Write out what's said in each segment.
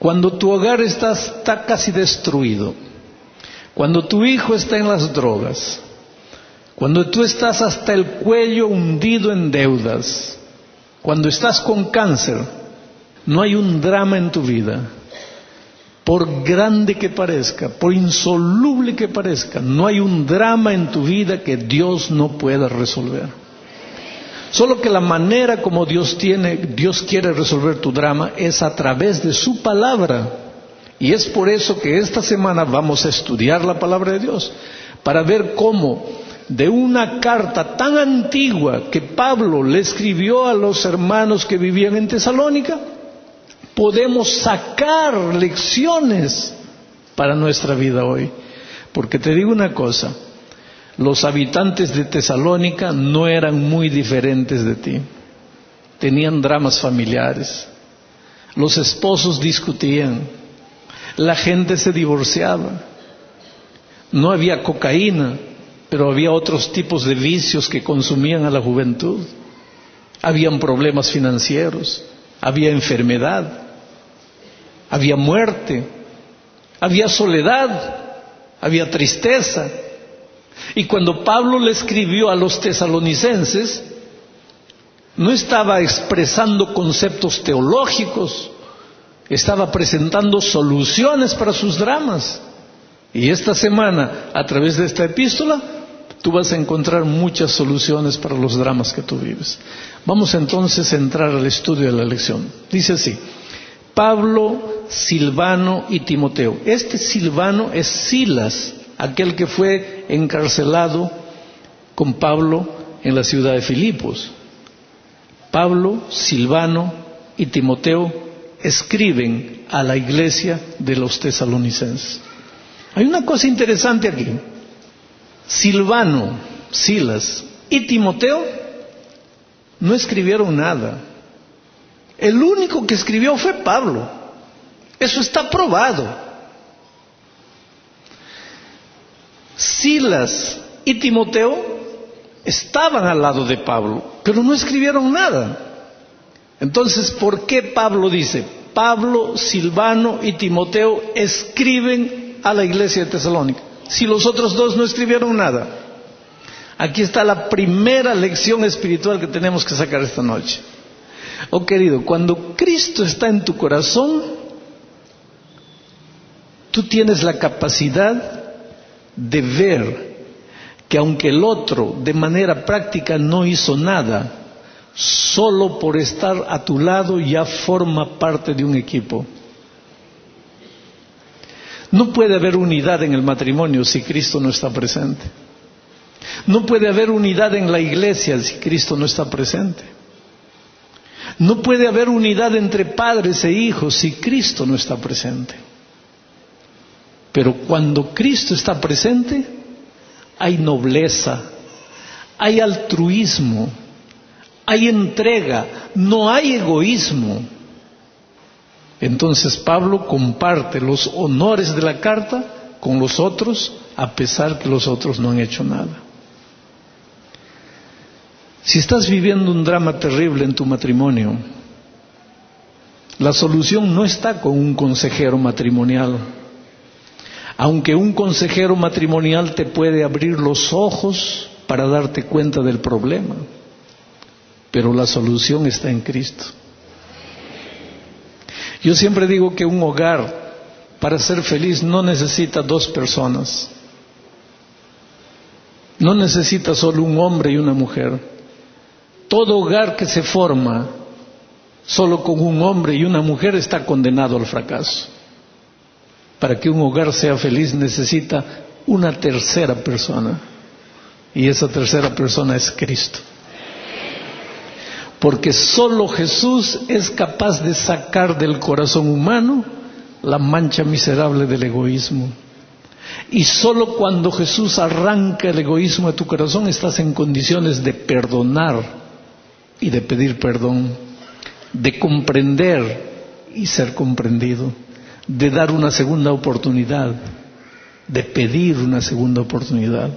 Cuando tu hogar está casi destruido, cuando tu hijo está en las drogas, cuando tú estás hasta el cuello hundido en deudas, cuando estás con cáncer, no hay un drama en tu vida. Por grande que parezca, por insoluble que parezca, no hay un drama en tu vida que Dios no pueda resolver. Solo que la manera como Dios quiere resolver tu drama es a través de su palabra. Y es por eso que esta semana vamos a estudiar la palabra de Dios, para ver cómo de una carta tan antigua que Pablo le escribió a los hermanos que vivían en Tesalónica, podemos sacar lecciones para nuestra vida hoy. Porque te digo una cosa, los habitantes de Tesalónica no eran muy diferentes de ti. Tenían dramas familiares, los esposos discutían, la gente se divorciaba, no había cocaína, pero había otros tipos de vicios que consumían a la juventud. Habían problemas financieros, había enfermedad, había muerte, había soledad, había tristeza. Y cuando Pablo le escribió a los tesalonicenses, no estaba expresando conceptos teológicos, estaba presentando soluciones para sus dramas. Y esta semana, a través de esta epístola, tú vas a encontrar muchas soluciones para los dramas que tú vives. Vamos entonces a entrar al estudio de la lección. Dice así: Pablo, Silvano y Timoteo. Este Silvano es Silas, aquel que fue encarcelado con Pablo en la ciudad de Filipos. Pablo, Silvano y Timoteo escriben a la iglesia de los tesalonicenses. Hay una cosa interesante aquí. Silvano, Silas y Timoteo no escribieron nada. El único que escribió fue Pablo. Eso está probado. Silas y Timoteo estaban al lado de Pablo, pero no escribieron nada. Entonces, ¿por qué Pablo dice: Pablo, Silvano y Timoteo escriben a la iglesia de Tesalónica, si los otros dos no escribieron nada? Aquí está la primera lección espiritual que tenemos que sacar esta noche. Oh querido, cuando Cristo está en tu corazón, tú tienes la capacidad de ver que aunque el otro de manera práctica no hizo nada, solo por estar a tu lado ya forma parte de un equipo. No puede haber unidad en el matrimonio si Cristo no está presente. No puede haber unidad en la iglesia si Cristo no está presente. No puede haber unidad entre padres e hijos si Cristo no está presente. Pero cuando Cristo está presente, hay nobleza, hay altruismo, hay entrega, no hay egoísmo. Entonces Pablo comparte los honores de la carta con los otros, a pesar que los otros no han hecho nada. Si estás viviendo un drama terrible en tu matrimonio, la solución no está con un consejero matrimonial. Aunque un consejero matrimonial te puede abrir los ojos para darte cuenta del problema, pero la solución está en Cristo. Yo siempre digo que un hogar, para ser feliz, no necesita dos personas. No necesita solo un hombre y una mujer. Todo hogar que se forma solo con un hombre y una mujer está condenado al fracaso. Para que un hogar sea feliz necesita una tercera persona. Y esa tercera persona es Cristo. Porque solo Jesús es capaz de sacar del corazón humano la mancha miserable del egoísmo. Y solo cuando Jesús arranca el egoísmo de tu corazón estás en condiciones de perdonar y de pedir perdón, de comprender y ser comprendido, de dar una segunda oportunidad, de pedir una segunda oportunidad.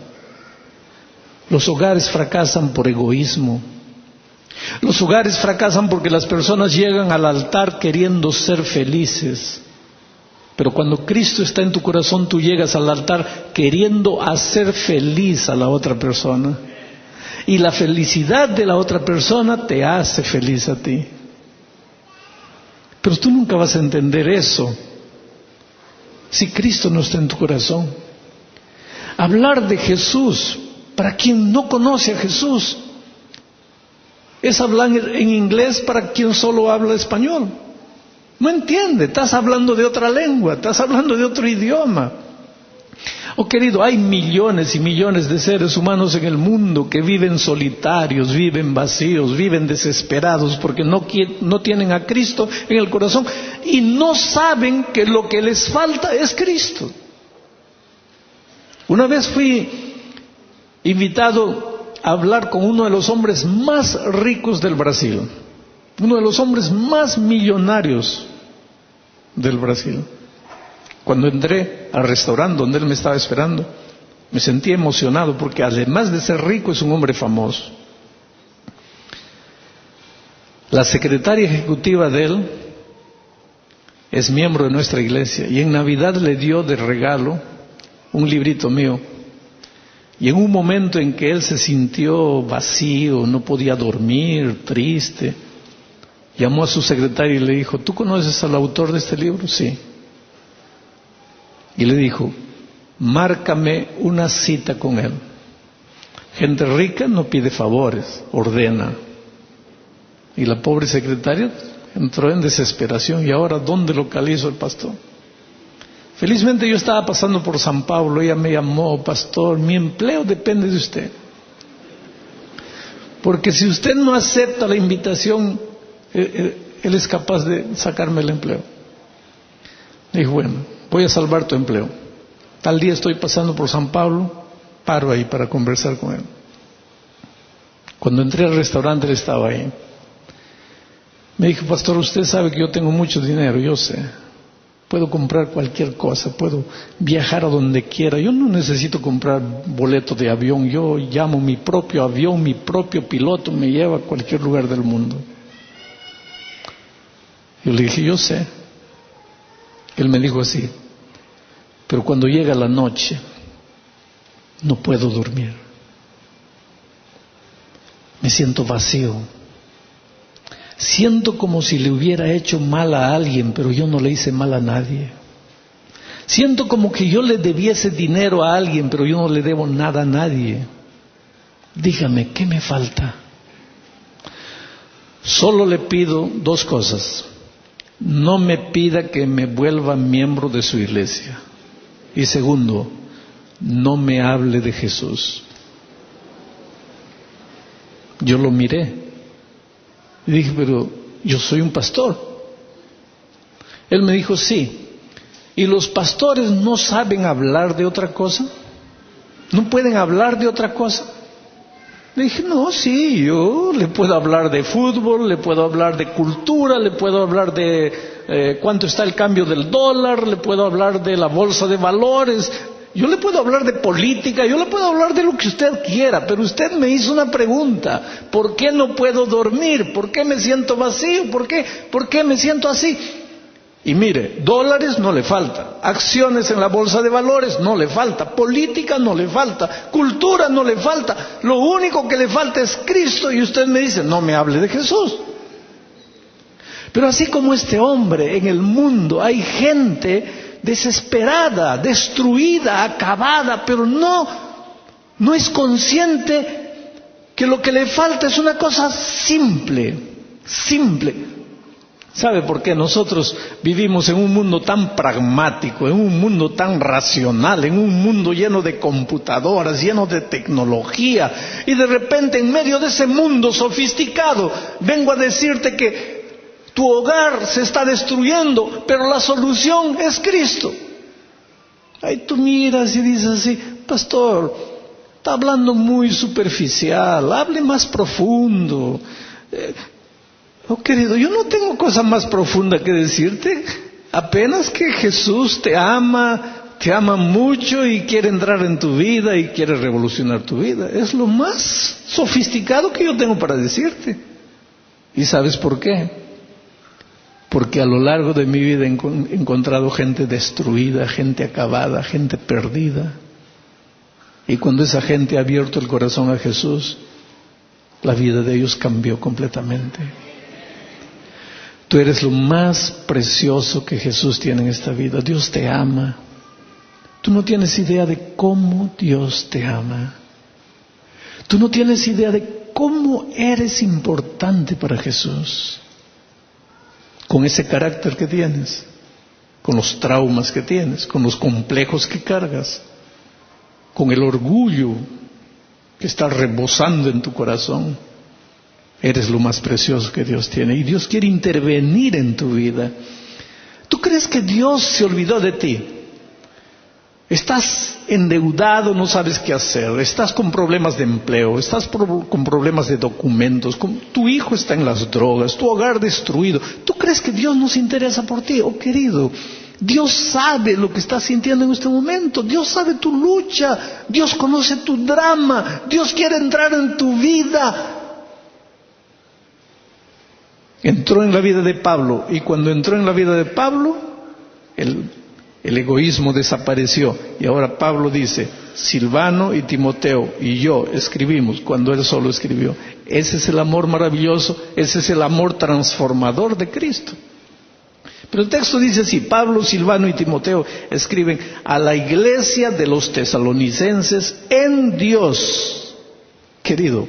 Los hogares fracasan por egoísmo. Los hogares fracasan porque las personas llegan al altar queriendo ser felices, Pero cuando Cristo está en tu corazón, tú llegas al altar queriendo hacer feliz a la otra persona. Y la felicidad de la otra persona te hace feliz a ti. Pero tú nunca vas a entender eso si Cristo no está en tu corazón. Hablar de Jesús, para quien no conoce a Jesús, es hablar en inglés para quien solo habla español. No entiende, estás hablando de otra lengua, estás hablando de otro idioma. Oh querido, hay millones y millones de seres humanos en el mundo que viven solitarios, viven vacíos, viven desesperados porque no tienen a Cristo en el corazón y no saben que lo que les falta es Cristo. Una vez fui invitado a hablar con uno de los hombres más ricos del Brasil, uno de los hombres más millonarios del Brasil. Cuando entré al restaurante donde él me estaba esperando, me sentí emocionado porque además de ser rico es un hombre famoso. La secretaria ejecutiva de él es miembro de nuestra iglesia y en Navidad le dio de regalo un librito mío. Y en un momento en que él se sintió vacío, no podía dormir, triste, llamó a su secretaria y le dijo: ¿tú conoces al autor de este libro? Sí. Y le dijo: márcame una cita con él. Gente rica no pide favores, ordena. Y la pobre secretaria entró en desesperación. ¿Y ahora dónde localizo al pastor? Felizmente yo estaba pasando por San Pablo. Ella me llamó: pastor, mi empleo depende de usted. Porque si usted no acepta la invitación, él es capaz de sacarme el empleo. Dijo: bueno, voy a salvar tu empleo. Tal día estoy pasando por San Pablo, paro ahí para conversar con él. Cuando entré al restaurante, él estaba ahí. Me dijo: pastor, usted sabe que yo tengo mucho dinero. Yo sé, puedo comprar cualquier cosa, puedo viajar a donde quiera. Yo no necesito comprar boleto de avión. Yo llamo mi propio avión, mi propio piloto me lleva a cualquier lugar del mundo. Yo le dije: yo sé. Él me dijo así: pero cuando llega la noche no puedo dormir, me siento vacío, siento como si le hubiera hecho mal a alguien, pero yo no le hice mal a nadie. Siento como que yo le debiese dinero a alguien, pero yo no le debo nada a nadie. Dígame, ¿qué me falta? Solo le pido dos cosas: no me pida que me vuelva miembro de su iglesia. Y segundo, no me hable de Jesús. Yo lo miré y dije: pero yo soy un pastor. Él me dijo: sí. ¿Y los pastores no saben hablar de otra cosa? ¿No pueden hablar de otra cosa? Le dije: no, sí, yo le puedo hablar de fútbol, le puedo hablar de cultura, le puedo hablar de cuánto está el cambio del dólar, le puedo hablar de la bolsa de valores, yo le puedo hablar de política, yo le puedo hablar de lo que usted quiera, pero usted me hizo una pregunta: ¿por qué no puedo dormir? ¿Por qué me siento vacío? ¿Por qué me siento así? Y mire, dólares no le falta, acciones en la bolsa de valores no le falta, política no le falta, cultura no le falta, lo único que le falta es Cristo. Y usted me dice: no me hable de Jesús. Pero así como este hombre, en el mundo hay gente desesperada, destruida, acabada, pero no es consciente que lo que le falta es una cosa simple. ¿Sabe por qué? Nosotros vivimos en un mundo tan pragmático, en un mundo tan racional, en un mundo lleno de computadoras, lleno de tecnología, y de repente en medio de ese mundo sofisticado vengo a decirte que tu hogar se está destruyendo, pero la solución es Cristo. Ahí tú miras y dices así: pastor, está hablando muy superficial, hable más profundo. Oh querido, yo no tengo cosa más profunda que decirte, apenas que Jesús te ama mucho y quiere entrar en tu vida y quiere revolucionar tu vida. Es lo más sofisticado que yo tengo para decirte. ¿Y sabes por qué? Porque a lo largo de mi vida he encontrado gente destruida, gente acabada, gente perdida. Y cuando esa gente ha abierto el corazón a Jesús, la vida de ellos cambió completamente. Tú eres lo más precioso que Jesús tiene en esta vida. Dios te ama. Tú no tienes idea de cómo Dios te ama. Tú no tienes idea de cómo eres importante para Jesús. Con ese carácter que tienes, con los traumas que tienes, con los complejos que cargas, con el orgullo que está rebosando en tu corazón. Eres lo más precioso que Dios tiene y Dios quiere intervenir en tu vida. ¿Tú crees que Dios se olvidó de ti? Estás endeudado, no sabes qué hacer, estás con problemas de empleo, estás con problemas de documentos, tu hijo está en las drogas, tu hogar destruido. ¿Tú crees que Dios no se interesa por ti? Oh querido, Dios sabe lo que estás sintiendo en este momento, Dios sabe tu lucha, Dios conoce tu drama, Dios quiere entrar en tu vida. Entró en la vida de Pablo y cuando entró en la vida de Pablo, el egoísmo desapareció y ahora Pablo dice, Silvano y Timoteo y yo escribimos cuando él solo escribió. Ese es el amor maravilloso, ese es el amor transformador de Cristo. Pero el texto dice así, Pablo, Silvano y Timoteo escriben a la iglesia de los tesalonicenses en Dios. Querido,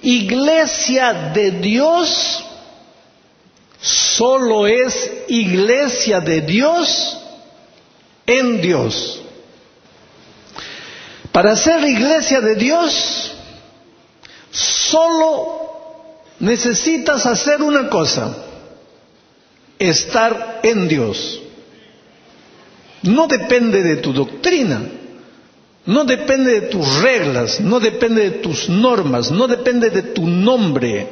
iglesia de Dios solo es iglesia de Dios en Dios. Para ser iglesia de Dios, solo necesitas hacer una cosa: estar en Dios. No depende de tu doctrina, no depende de tus reglas, no depende de tus normas, no depende de tu nombre.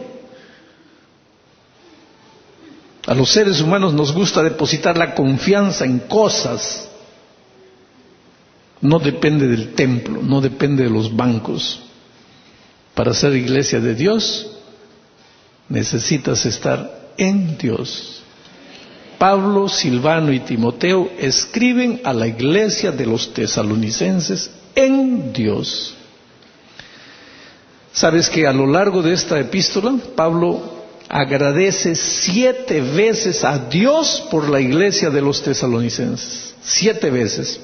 A los seres humanos nos gusta depositar la confianza en cosas. No depende del templo, no depende de los bancos. Para ser iglesia de Dios, necesitas estar en Dios. Pablo, Silvano y Timoteo escriben a la iglesia de los tesalonicenses en Dios. ¿Sabes que a lo largo de esta epístola, Pablo agradece 7 veces a Dios por la iglesia de los tesalonicenses? 7 veces.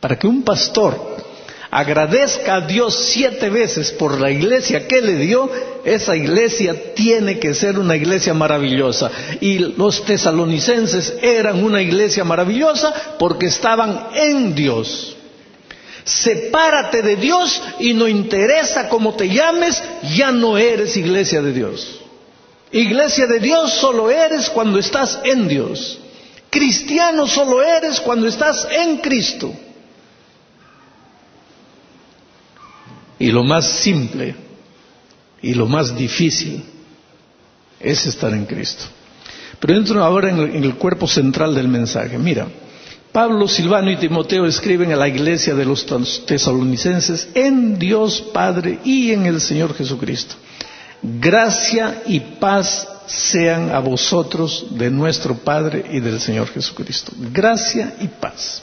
Para que un pastor agradezca a Dios 7 veces por la iglesia que le dio, esa iglesia tiene que ser una iglesia maravillosa. Y los tesalonicenses eran una iglesia maravillosa porque estaban en Dios. Sepárate de Dios y no interesa cómo te llames, ya no eres iglesia de Dios. Iglesia de Dios solo eres cuando estás en Dios. Cristiano solo eres cuando estás en Cristo. Y lo más simple y lo más difícil es estar en Cristo. Pero entro ahora en el cuerpo central del mensaje. Mira, Pablo, Silvano y Timoteo escriben a la iglesia de los tesalonicenses en Dios Padre y en el Señor Jesucristo. Gracia y paz sean a vosotros de nuestro Padre y del Señor Jesucristo. Gracia y paz.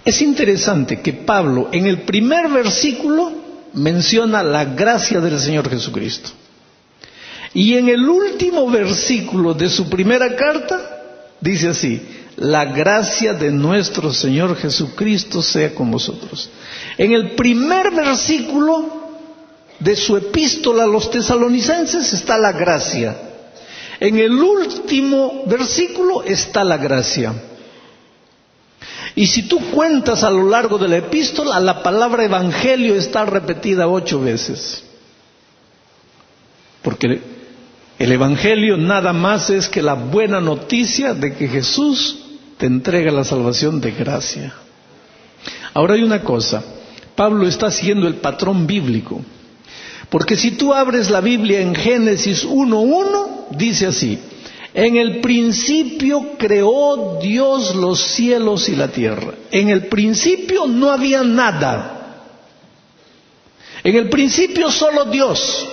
Es interesante que Pablo en el primer versículo menciona la gracia del Señor Jesucristo. Y en el último versículo de su primera carta dice así: la gracia de nuestro Señor Jesucristo sea con vosotros. En el primer versículo de su epístola a los tesalonicenses está la gracia. En el último versículo está la gracia. Y si tú cuentas a lo largo de la epístola, la palabra evangelio está repetida 8 veces. Porque el evangelio nada más es que la buena noticia de que Jesús te entrega la salvación de gracia. Ahora hay una cosa, Pablo está siguiendo el patrón bíblico. Porque si tú abres la Biblia en Génesis 1:1, dice así: en el principio creó Dios los cielos y la tierra. En el principio no había nada. En el principio solo Dios.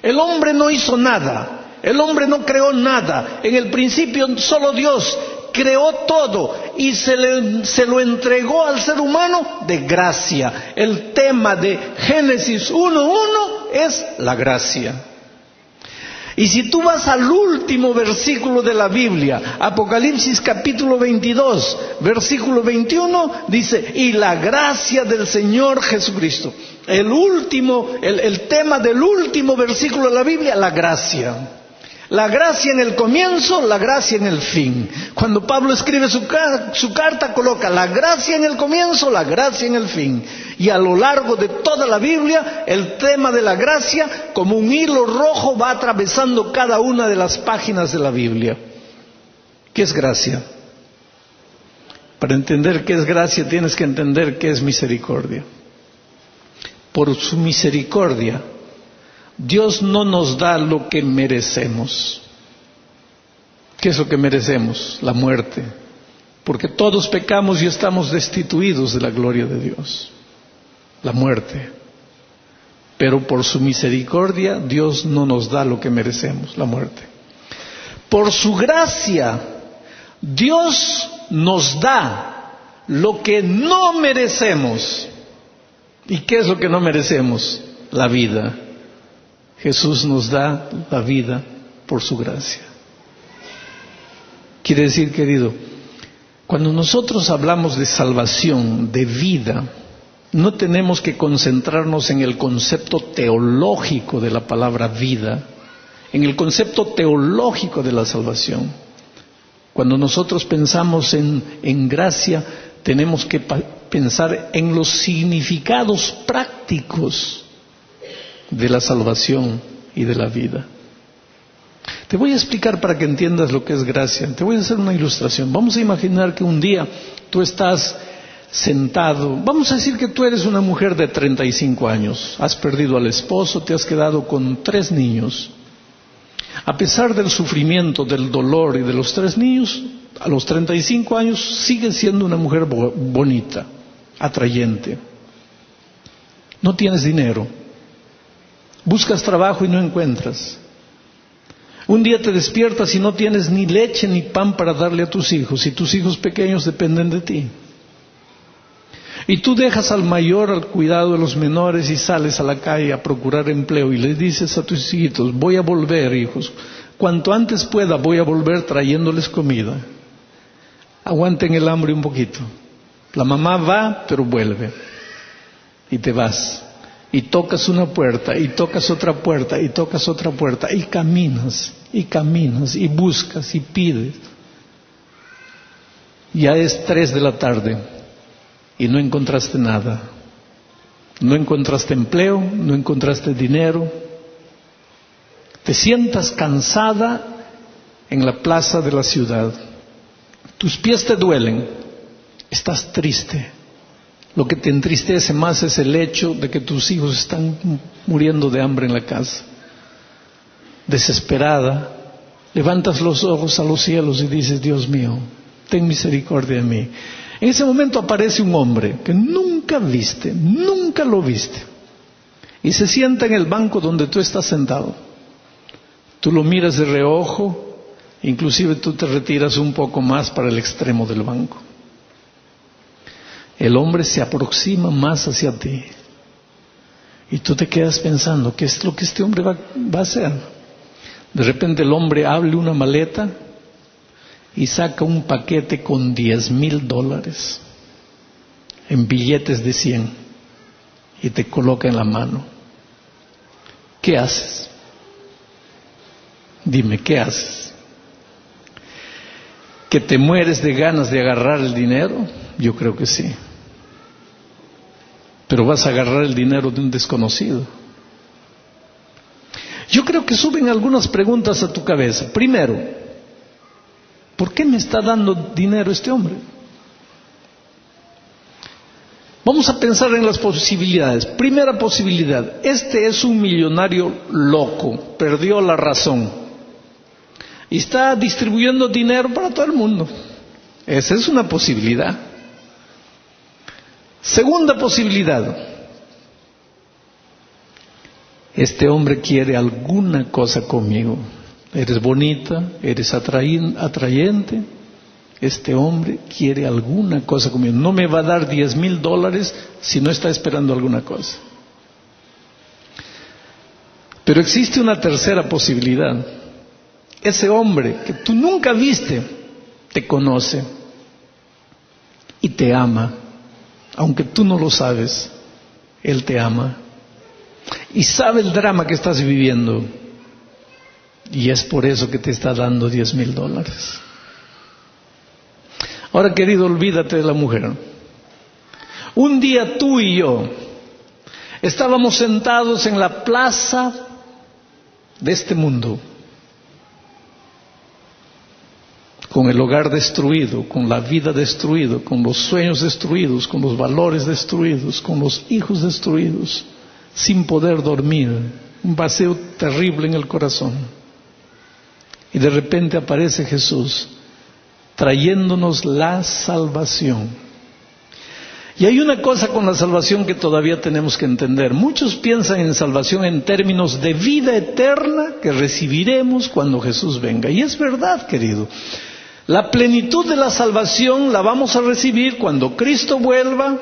El hombre no hizo nada. El hombre no creó nada. En el principio solo Dios creó todo y se lo entregó al ser humano de gracia. El tema de Génesis 1:1 es la gracia. Y si tú vas al último versículo de la Biblia, Apocalipsis capítulo 22, versículo 21, dice, y la gracia del Señor Jesucristo. El tema del último versículo de la Biblia, la gracia. La gracia en el comienzo, la gracia en el fin. Cuando Pablo escribe su carta, coloca la gracia en el comienzo, la gracia en el fin. Y a lo largo de toda la Biblia, el tema de la gracia, como un hilo rojo, va atravesando cada una de las páginas de la Biblia. ¿Qué es gracia? Para entender qué es gracia, tienes que entender qué es misericordia. Por su misericordia, Dios no nos da lo que merecemos. ¿Qué es lo que merecemos? La muerte. Porque todos pecamos y estamos destituidos de la gloria de Dios. La muerte. Pero por su misericordia, Dios no nos da lo que merecemos, la muerte. Por su gracia, Dios nos da lo que no merecemos. ¿Y qué es lo que no merecemos? La vida. Jesús nos da la vida por su gracia. Quiere decir, querido, cuando nosotros hablamos de salvación, de vida, no tenemos que concentrarnos en el concepto teológico de la palabra vida, en el concepto teológico de la salvación. Cuando nosotros pensamos en gracia, tenemos que pensar en los significados prácticos de la salvación y de la vida. Te voy a explicar para que entiendas lo que es gracia. Te voy a hacer una ilustración. Vamos a imaginar que un día tú estás sentado. Vamos a decir que tú eres una mujer de 35 años. Has perdido al esposo, te has quedado con 3 niños. A pesar del sufrimiento, del dolor y de los 3 niños, a los 35 años sigues siendo una mujer bonita, atrayente. No tienes dinero. Buscas trabajo y no encuentras. Un día te despiertas y no tienes ni leche ni pan para darle a tus hijos, y tus hijos pequeños dependen de ti. Y tú dejas al mayor al cuidado de los menores y sales a la calle a procurar empleo y le dices a tus hijitos, voy a volver, hijos, cuanto antes pueda voy a volver trayéndoles comida. Aguanten el hambre un poquito. La mamá va, pero vuelve. Y te vas. Y tocas una puerta, y tocas otra puerta, y tocas otra puerta, y caminas, y buscas, y pides. Ya es 3 de la tarde, y no encontraste nada. No encontraste empleo, no encontraste dinero. Te sientas cansada en la plaza de la ciudad. Tus pies te duelen, estás triste. Lo que te entristece más es el hecho de que tus hijos están muriendo de hambre en la casa. Desesperada, levantas los ojos a los cielos y dices, Dios mío, ten misericordia de mí. En ese momento aparece un hombre que nunca viste, nunca lo viste, y se sienta en el banco donde tú estás sentado. Tú lo miras de reojo, inclusive tú te retiras un poco más para el extremo del banco. El hombre se aproxima más hacia ti y tú te quedas pensando, ¿qué es lo que este hombre va a hacer? De repente el hombre abre una maleta y saca un paquete con $10,000 en billetes de 100 y te coloca en la mano. ¿Qué haces? Dime, ¿qué haces? ¿Que te mueres de ganas de agarrar el dinero? Yo creo que sí. Pero vas a agarrar el dinero de un desconocido. Yo creo que suben algunas preguntas a tu cabeza. Primero, ¿por qué me está dando dinero este hombre? Vamos a pensar en las posibilidades. Primera posibilidad, este es un millonario loco, perdió la razón y está distribuyendo dinero para todo el mundo. Esa es una posibilidad. Segunda posibilidad, este hombre quiere alguna cosa conmigo. eres bonita, eres atrayente, este hombre quiere alguna cosa conmigo, no me va a dar $10,000 si no está esperando alguna cosa. Pero existe una tercera posibilidad. Ese hombre que tú nunca viste, te conoce y te ama, aunque tú no lo sabes, él te ama y sabe el drama que estás viviendo, y es por eso que te está dando $10,000. Ahora, querido, olvídate de la mujer. Un día tú y yo estábamos sentados en la plaza de este mundo, con el hogar destruido, con la vida destruida, con los sueños destruidos, con los valores destruidos, con los hijos destruidos, sin poder dormir, un vacío terrible en el corazón. Y de repente aparece Jesús trayéndonos la salvación. Y hay una cosa con la salvación que todavía tenemos que entender. Muchos piensan en salvación en términos de vida eterna que recibiremos cuando Jesús venga. Y es verdad, querido. La plenitud de la salvación la vamos a recibir cuando Cristo vuelva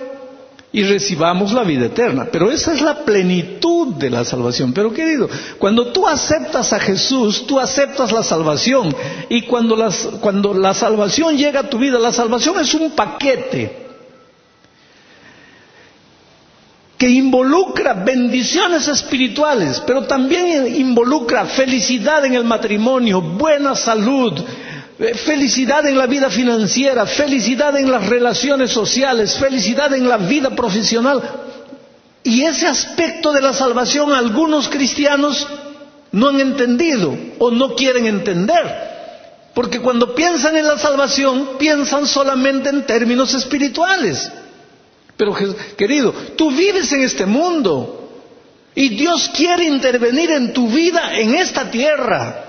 y recibamos la vida eterna. Pero esa es la plenitud de la salvación. Pero, querido, cuando tú aceptas a Jesús, tú aceptas la salvación. Y cuando la salvación llega a tu vida, la salvación es un paquete que involucra bendiciones espirituales, pero también involucra felicidad en el matrimonio, buena salud, felicidad en la vida financiera, felicidad en las relaciones sociales, felicidad en la vida profesional. Y ese aspecto de la salvación algunos cristianos no han entendido o no quieren entender, porque cuando piensan en la salvación piensan solamente en términos espirituales. Pero, querido, tú vives en este mundo y Dios quiere intervenir en tu vida en esta tierra.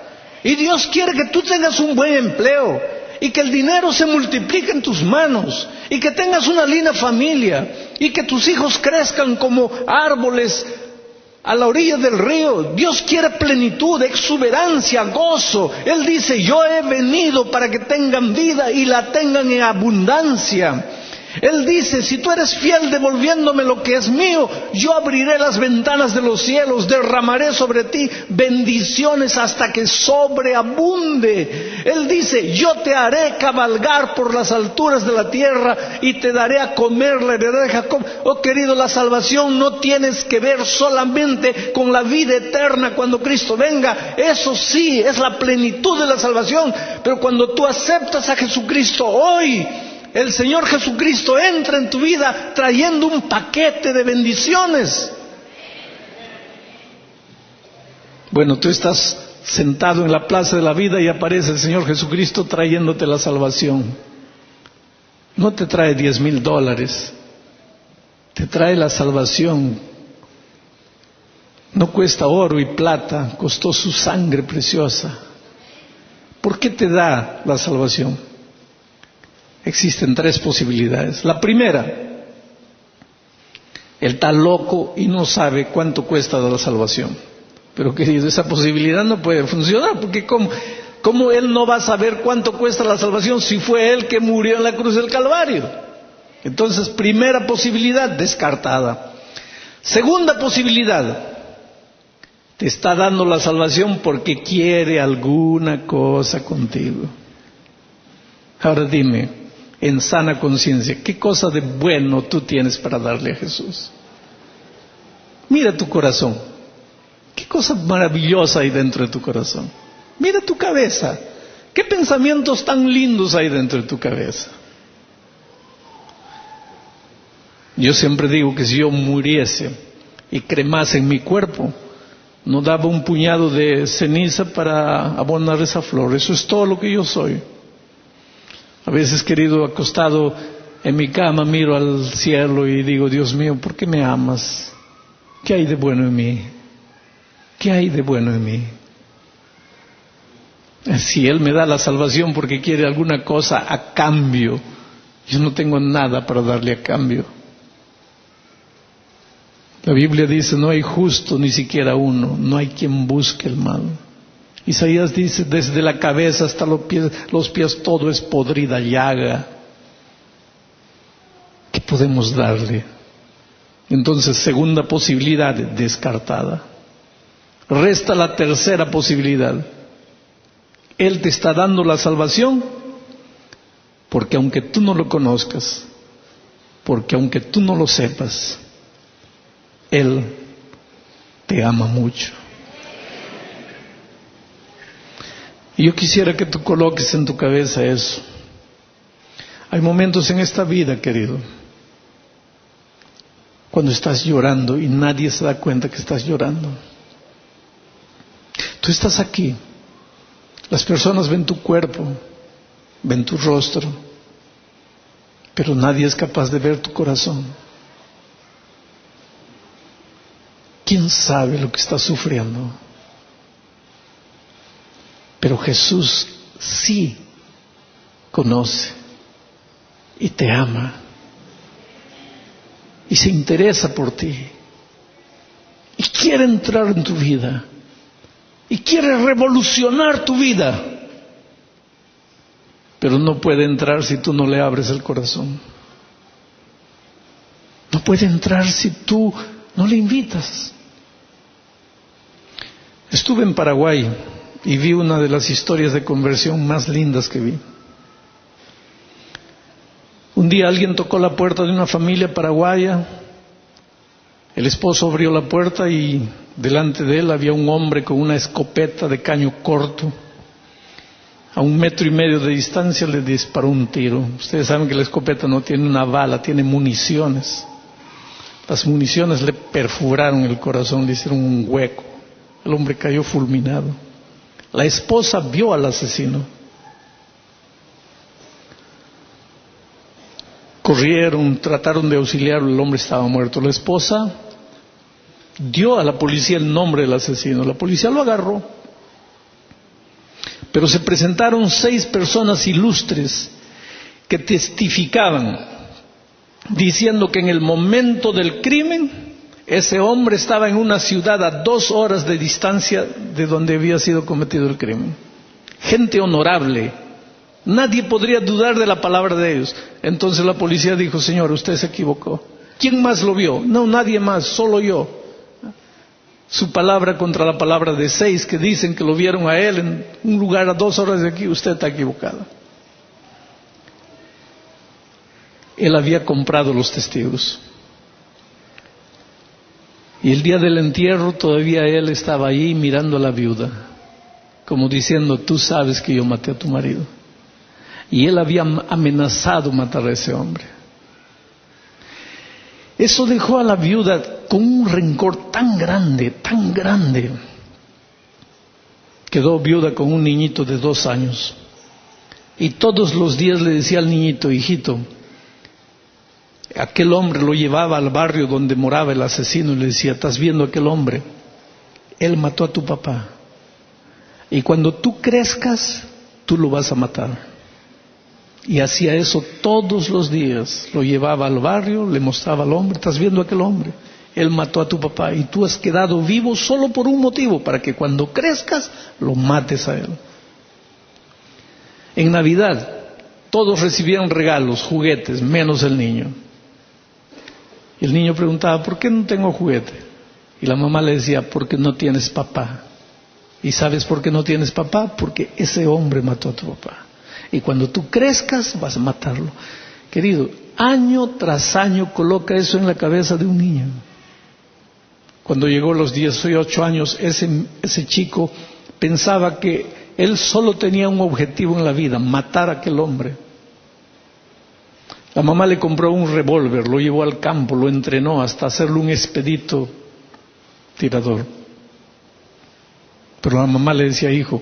Y Dios quiere que tú tengas un buen empleo y que el dinero se multiplique en tus manos y que tengas una linda familia y que tus hijos crezcan como árboles a la orilla del río. Dios quiere plenitud, exuberancia, gozo. Él dice, yo he venido para que tengan vida y la tengan en abundancia. Él dice, si tú eres fiel devolviéndome lo que es mío, yo abriré las ventanas de los cielos, derramaré sobre ti bendiciones hasta que sobreabunde. Él dice, yo te haré cabalgar por las alturas de la tierra y te daré a comer la heredad de Jacob. Oh, querido, la salvación no tienes que ver solamente con la vida eterna cuando Cristo venga. Eso sí, es la plenitud de la salvación. Pero cuando tú aceptas a Jesucristo hoy, el Señor Jesucristo entra en tu vida trayendo un paquete de bendiciones. Bueno, tú estás sentado en la plaza de la vida y aparece el Señor Jesucristo trayéndote la salvación. No te trae $10,000, te trae la salvación. No cuesta oro y plata, costó su sangre preciosa. ¿Por qué te da la salvación? Existen tres posibilidades. La primera, él está loco y no sabe cuánto cuesta la salvación. Pero, querido, esa posibilidad no puede funcionar, porque ¿cómo él no va a saber cuánto cuesta la salvación si fue él que murió en la cruz del Calvario? Entonces, primera posibilidad, descartada. Segunda posibilidad, te está dando la salvación porque quiere alguna cosa contigo. Ahora dime, en sana conciencia, ¿qué cosa de bueno tú tienes para darle a Jesús? Mira tu corazón. ¿Qué cosa maravillosa hay dentro de tu corazón? Mira tu cabeza. ¿Qué pensamientos tan lindos hay dentro de tu cabeza? Yo siempre digo que si yo muriese y cremase en mi cuerpo, no daba un puñado de ceniza para abonar esa flor. Eso es todo lo que yo soy. A veces, querido, acostado en mi cama, miro al cielo y digo, Dios mío, ¿por qué me amas? ¿Qué hay de bueno en mí? ¿Qué hay de bueno en mí? Si Él me da la salvación porque quiere alguna cosa a cambio, yo no tengo nada para darle a cambio. La Biblia dice, no hay justo ni siquiera uno, no hay quien busque el mal. Isaías dice, desde la cabeza hasta los pies todo es podrida llaga. ¿Qué podemos darle? Entonces, segunda posibilidad descartada. Resta la tercera posibilidad. Él te está dando la salvación porque aunque tú no lo conozcas, porque aunque tú no lo sepas, Él te ama mucho. Y yo quisiera que tú coloques en tu cabeza eso. Hay momentos en esta vida, querido, cuando estás llorando y nadie se da cuenta que estás llorando. Tú estás aquí. Las personas ven tu cuerpo, ven tu rostro, pero nadie es capaz de ver tu corazón. ¿Quién sabe lo que estás sufriendo? Pero Jesús sí conoce y te ama y se interesa por ti y quiere entrar en tu vida y quiere revolucionar tu vida, pero no puede entrar si tú no le abres el corazón. No puede entrar si tú no le invitas. Estuve en Paraguay y vi una de las historias de conversión más lindas que vi. Un día alguien tocó la puerta de una familia paraguaya. El esposo abrió la puerta y delante de él había un hombre con una escopeta de caño corto. A 1,5 metros de distancia le disparó un tiro. Ustedes saben que la escopeta no tiene una bala, tiene municiones. Las municiones le perforaron el corazón, le hicieron un hueco. El hombre cayó fulminado. La esposa vio al asesino. Corrieron, trataron de auxiliarlo, el hombre estaba muerto. La esposa dio a la policía el nombre del asesino. La policía lo agarró. Pero se presentaron 6 personas ilustres que testificaban, diciendo que en el momento del crimen, ese hombre estaba en una ciudad a 2 horas de distancia de donde había sido cometido el crimen. Gente honorable. Nadie podría dudar de la palabra de ellos. Entonces la policía dijo, señor, usted se equivocó. ¿Quién más lo vio? No, nadie más, solo yo. Su palabra contra la palabra de 6 que dicen que lo vieron a él en un lugar a 2 horas de aquí, usted está equivocado. Él había comprado los testigos. Y el día del entierro todavía él estaba allí mirando a la viuda, como diciendo, tú sabes que yo maté a tu marido. Y él había amenazado matar a ese hombre. Eso dejó a la viuda con un rencor tan grande, tan grande. Quedó viuda con un niñito de 2 años. Y todos los días le decía al niñito, hijito, aquel hombre lo llevaba al barrio donde moraba el asesino y le decía, ¿estás viendo aquel hombre? Él mató a tu papá. Y cuando tú crezcas, tú lo vas a matar. Y hacía eso todos los días. Lo llevaba al barrio, le mostraba al hombre, ¿estás viendo aquel hombre? Él mató a tu papá y tú has quedado vivo solo por un motivo, para que cuando crezcas lo mates a él. En Navidad todos recibían regalos, juguetes, menos el niño. Y el niño preguntaba, ¿por qué no tengo juguete? Y la mamá le decía, porque no tienes papá. ¿Y sabes por qué no tienes papá? Porque ese hombre mató a tu papá. Y cuando tú crezcas vas a matarlo. Querido, año tras año coloca eso en la cabeza de un niño. Cuando llegó a los 18 años, ese chico pensaba que él solo tenía un objetivo en la vida, matar a aquel hombre. La mamá le compró un revólver, lo llevó al campo, lo entrenó hasta hacerlo un expedito tirador. Pero la mamá le decía, hijo,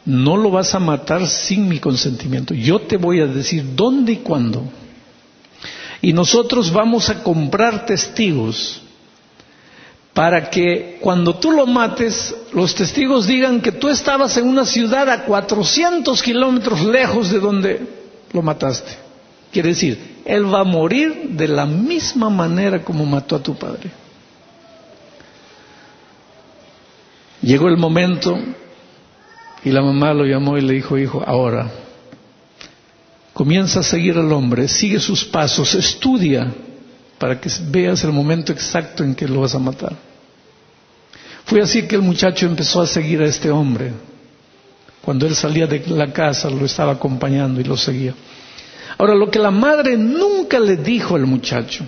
no lo vas a matar sin mi consentimiento. Yo te voy a decir dónde y cuándo. Y nosotros vamos a comprar testigos para que cuando tú lo mates, los testigos digan que tú estabas en una ciudad a 400 kilómetros lejos de donde lo mataste. Quiere decir, él va a morir de la misma manera como mató a tu padre. Llegó el momento Y la mamá lo llamó y le dijo: hijo, ahora comienza a seguir al hombre, sigue sus pasos, estudia para que veas el momento exacto en que lo vas a matar. Fue así que el muchacho empezó a seguir a este hombre. Cuando él salía de la casa, lo estaba acompañando y lo seguía. Ahora, lo que la madre nunca le dijo al muchacho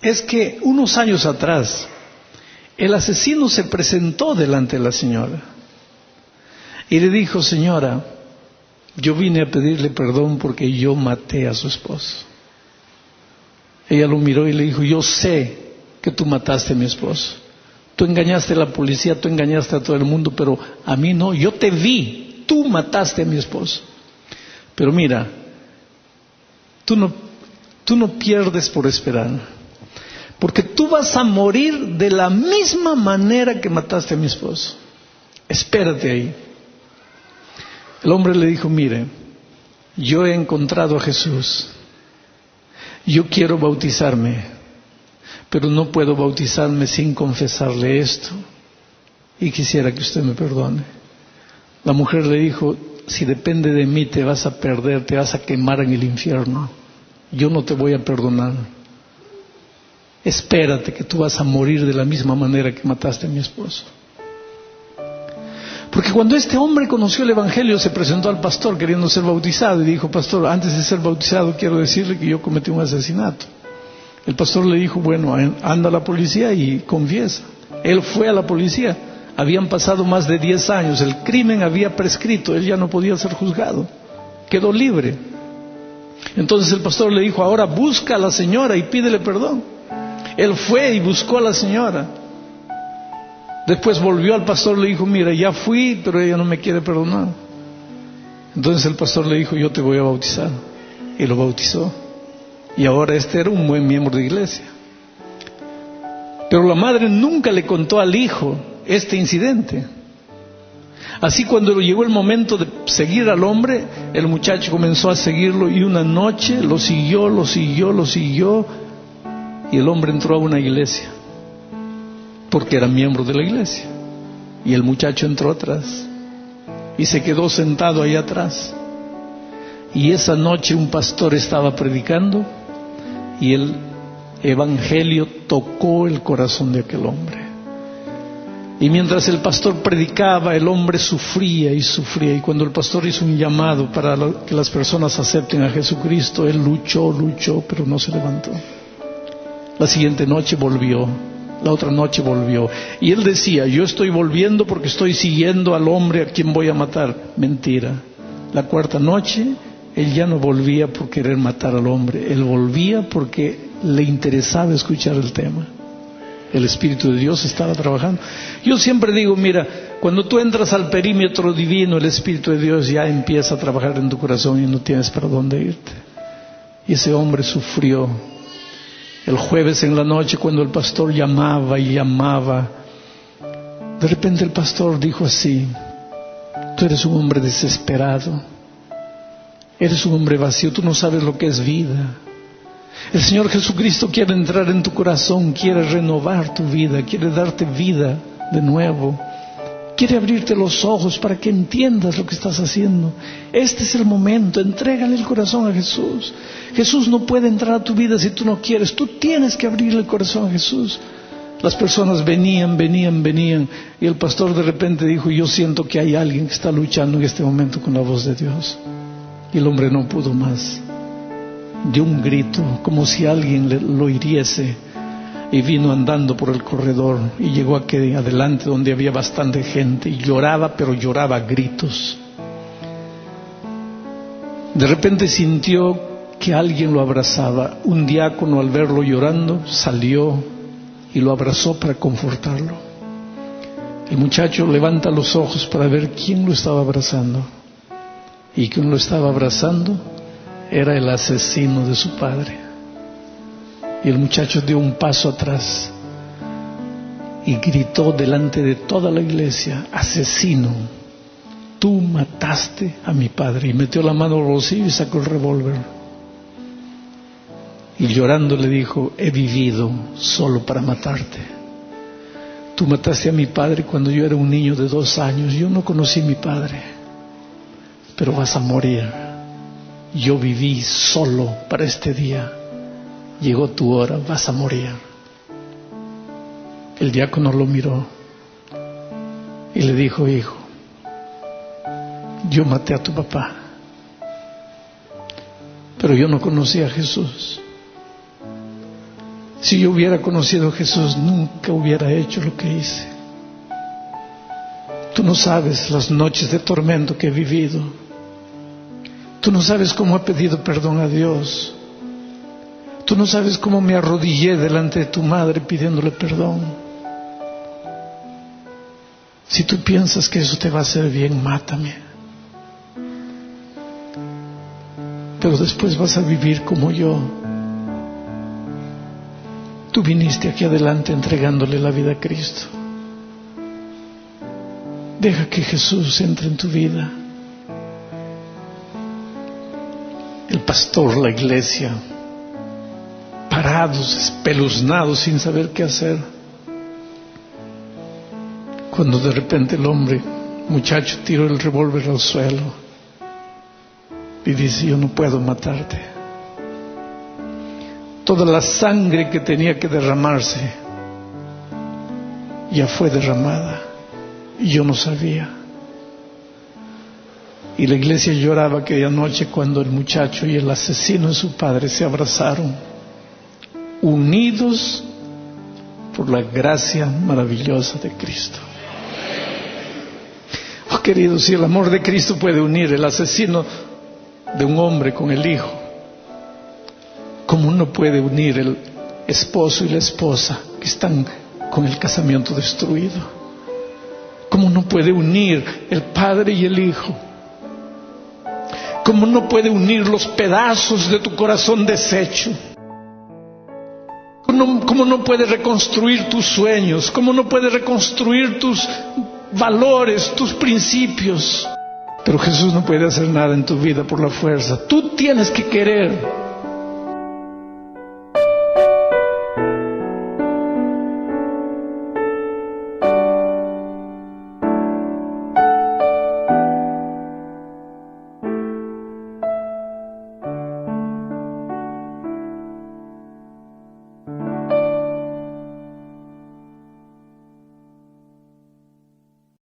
es que unos años atrás el asesino se presentó delante de la señora y le dijo: señora, yo vine a pedirle perdón porque yo maté a su esposo. Ella lo miró y le dijo: yo sé que tú mataste a mi esposo. Tú engañaste a la policía, tú engañaste a todo el mundo, pero a mí no. Yo te vi, tú mataste a mi esposo. Pero mira, tú no pierdes por esperar, porque tú vas a morir de la misma manera que mataste a mi esposo. Espérate ahí. El hombre le dijo: mire, yo he encontrado a Jesús. Yo quiero bautizarme, pero no puedo bautizarme sin confesarle esto, y quisiera que usted me perdone. La mujer le dijo: si depende de mí te vas a perder, te vas a quemar en el infierno. Yo no te voy a perdonar. Espérate que tú vas a morir de la misma manera que mataste a mi esposo. Porque cuando este hombre conoció el Evangelio, se presentó al pastor queriendo ser bautizado y dijo: pastor, antes de ser bautizado quiero decirle que yo cometí un asesinato. El pastor le dijo: bueno, anda a la policía y confiesa. Él fue a la policía. Habían pasado más de 10 años, el crimen había prescrito, él ya no podía ser juzgado, quedó libre. Entonces el pastor le dijo: ahora busca a la señora y pídele perdón. Él fue y buscó a la señora. Después volvió al pastor y le dijo: mira, ya fui, pero ella no me quiere perdonar. Entonces el pastor le dijo: yo te voy a bautizar. Y lo bautizó. Y ahora este era un buen miembro de iglesia. Pero la madre nunca le contó al hijo este incidente. Así, cuando llegó el momento de seguir al hombre, el muchacho comenzó a seguirlo, y una noche lo siguió, y el hombre entró a una iglesia, porque era miembro de la iglesia, y el muchacho entró atrás y se quedó sentado ahí atrás. Y esa noche un pastor estaba predicando y el evangelio tocó el corazón de aquel hombre. Y mientras el pastor predicaba, el hombre sufría y sufría. Y cuando el pastor hizo un llamado para que las personas acepten a Jesucristo, él luchó, pero no se levantó. La siguiente noche volvió, la otra noche volvió. Y él decía: yo estoy volviendo porque estoy siguiendo al hombre a quien voy a matar. Mentira. La cuarta noche, él ya no volvía por querer matar al hombre. Él volvía porque le interesaba escuchar el tema. El Espíritu de Dios estaba trabajando. Yo siempre digo: mira, cuando tú entras al perímetro divino, el Espíritu de Dios ya empieza a trabajar en tu corazón y no tienes para dónde irte. Y ese hombre sufrió. El jueves en la noche, cuando el pastor llamaba y llamaba, de repente el pastor dijo así: tú eres un hombre desesperado, eres un hombre vacío, tú no sabes lo que es vida. El Señor Jesucristo quiere entrar en tu corazón, quiere renovar tu vida, quiere darte vida de nuevo, quiere abrirte los ojos para que entiendas lo que estás haciendo. Este es el momento, entrégale el corazón a Jesús. Jesús no puede entrar a tu vida si tú no quieres, tú tienes que abrirle el corazón a Jesús. Las personas venían, y el pastor de repente dijo: yo siento que hay alguien que está luchando en este momento con la voz de Dios. Y el hombre no pudo más. Dio un grito como si alguien lo hiriese, y vino andando por el corredor y llegó aquí adelante donde había bastante gente, y lloraba, pero lloraba a gritos. De repente sintió que alguien lo abrazaba. Un diácono, al verlo llorando, salió y lo abrazó para confortarlo. El muchacho levanta los ojos para ver quién lo estaba abrazando, y quien lo estaba abrazando era el asesino de su padre. Y el muchacho dio un paso atrás y gritó delante de toda la iglesia: asesino, tú mataste a mi padre. Y metió la mano al bolsillo y sacó el revólver. Y llorando le dijo: he vivido solo para matarte. Tú mataste a mi padre cuando yo era un niño de 2 años. Yo no conocí a mi padre, pero vas a morir. Yo viví solo para este día. Llegó tu hora, vas a morir. El diácono lo miró y le dijo: hijo, yo maté a tu papá, pero yo no conocí a Jesús. Si yo hubiera conocido a Jesús, nunca hubiera hecho lo que hice. Tú no sabes las noches de tormento que he vivido. Tú no sabes cómo he pedido perdón a Dios. Tú no sabes cómo me arrodillé delante de tu madre pidiéndole perdón. Si tú piensas que eso te va a hacer bien, mátame. Pero después vas a vivir como yo. Tú viniste aquí adelante entregándole la vida a Cristo. Deja que Jesús entre en tu vida. El pastor, la iglesia, parados, espeluznados, sin saber qué hacer. Cuando de repente el muchacho, tiró el revólver al suelo y dice: yo no puedo matarte. Toda la sangre que tenía que derramarse ya fue derramada y yo no sabía. Y la iglesia lloraba aquella noche cuando el muchacho y el asesino de su padre se abrazaron, unidos por la gracia maravillosa de Cristo. Oh, queridos, si el amor de Cristo puede unir el asesino de un hombre con el hijo, ¿cómo no puede unir el esposo y la esposa que están con el casamiento destruido? ¿Cómo no puede unir el padre y el hijo? ¿Cómo no puede unir los pedazos de tu corazón deshecho? ¿Cómo no puede reconstruir tus sueños? ¿Cómo no puede reconstruir tus valores, tus principios? Pero Jesús no puede hacer nada en tu vida por la fuerza. Tú tienes que querer.